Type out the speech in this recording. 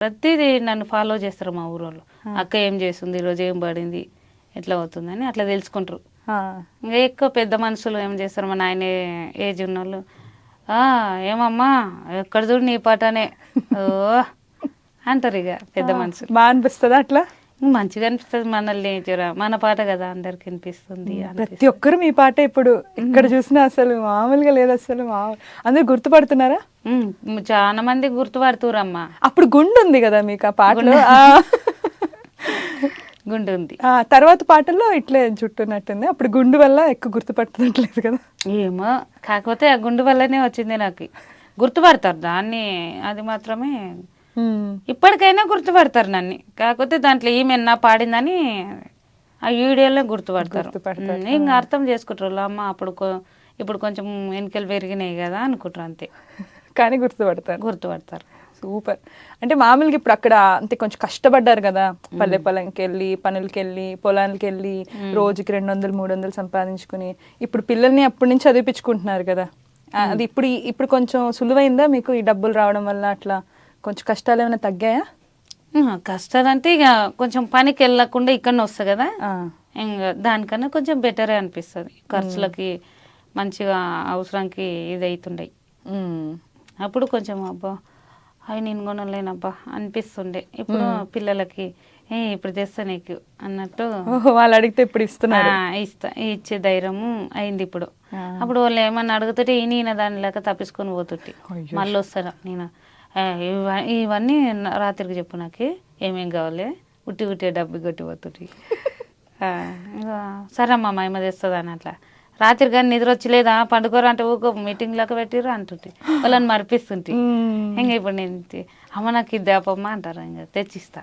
ప్రతిదీ నన్ను ఫాలో చేస్తారు మా ఊరోళ్ళు. అక్క ఏం చేస్తుంది, ఈరోజు ఏం పడింది, ఎట్లా అవుతుందని అట్లా తెలుసుకుంటారు. ఇంకా ఎక్కువ పెద్ద మనుషులు ఏం చేస్తారు, మా నాయన ఏజ్ ఉన్నోళ్ళు, ఏమమ్మా ఎక్కడ చూడు నీ పాటనే ఓ అంటారు. ఇక పెద్ద మనుషులు బాగా అనిపిస్తుంది అట్లా. మంచిగా అనిపిస్తుంది, మనల్ని మన పాట కదా అందరికి అనిపిస్తుంది. ప్రతి ఒక్కరు మీ పాట ఇప్పుడు ఇక్కడ చూసినా అసలు మామూలుగా లేదు. అసలు అందరు గుర్తుపడుతున్నారా? చాలా మంది గుర్తుపడుతురమ్మా. అప్పుడు గుండు ఉంది కదా మీకు ఆ పాటలో. గుండు ఉంది. తర్వాత పాటల్లో ఇట్లే చుట్టున్నట్టుంది. అప్పుడు గుండు వల్ల ఎక్కువ గుర్తుపడుతున్నట్లేదు కదా. ఏమో, కాకపోతే ఆ గుండు వల్లనే వచ్చింది నాకు. గుర్తుపడతారు దాన్ని, అది మాత్రమే. ఇప్పటికైనా గుర్తుపడతారు నన్ను. కాకపోతే దాంట్లో ఈమెన్నా పాడిందని ఆ వీడియోలో గుర్తుపడతారు. ఇంకా అర్థం చేసుకుంటారు, అమ్మ అప్పుడు ఇప్పుడు కొంచెం ఎన్నికలు పెరిగినాయి కదా అనుకుంటారు అంతే. కానీ గుర్తుపడతారు. సూపర్. అంటే మామూలుగా ఇప్పుడు అక్కడ అంతే కొంచెం కష్టపడ్డారు కదా, పల్లె పొలంకి వెళ్ళి, పనులకి వెళ్ళి, పొలానికి వెళ్ళి, రోజుకి 200-300 సంపాదించుకుని ఇప్పుడు పిల్లల్ని అప్పటి నుంచి చదివించుకుంటున్నారు కదా. అది ఇప్పుడు కొంచెం సులువైందా మీకు ఈ డబ్బులు రావడం వల్ల? అట్లా కొంచెం కష్టాలు ఏమైనా తగ్గాయా? కష్టాలంటే ఇక కొంచెం పనికి వెళ్ళకుండా ఇక్కడనే వస్తుంది కదా, ఇంకా దానికన్నా కొంచెం బెటరే అనిపిస్తుంది. ఖర్చులకి మంచిగా అవసరానికి ఇది అవుతుండయి. అప్పుడు కొంచెం అబ్బా అవి నేను కొనలేనబ్బా అనిపిస్తుండే. ఇప్పుడు పిల్లలకి ఇప్పుడు తెస్తా నీకు అన్నట్టు వాళ్ళు అడిగితే ఇప్పుడు ఇచ్చే ధైర్యము అయింది ఇప్పుడు. అప్పుడు వాళ్ళు ఏమన్నా అడుగుతుంటే ఈయన దాని లేక తప్పించుకొని పోతుంటే మళ్ళీ వస్తారా నేను ఇవన్నీ రాత్రికి చెప్పు, నాకు ఏమేం కావాలి, ఉట్టి డబ్బు కొట్టి పోతుంటే ఇంకా సరే అమ్మ మా ఏమో తెస్తుంది అని అట్లా. రాత్రి కానీ నిద్ర వచ్చలేదా పండుకోరు అంటే ఊకో మీటింగ్ లాగా పెట్టిర్రు అంటుంటే వాళ్ళని మరిపిస్తుంటే. ఇంకా ఇప్పుడు నేను అమ్మ నాకు ఇది దేపమ్మ అంటారు, ఇంకా తెచ్చిస్తా.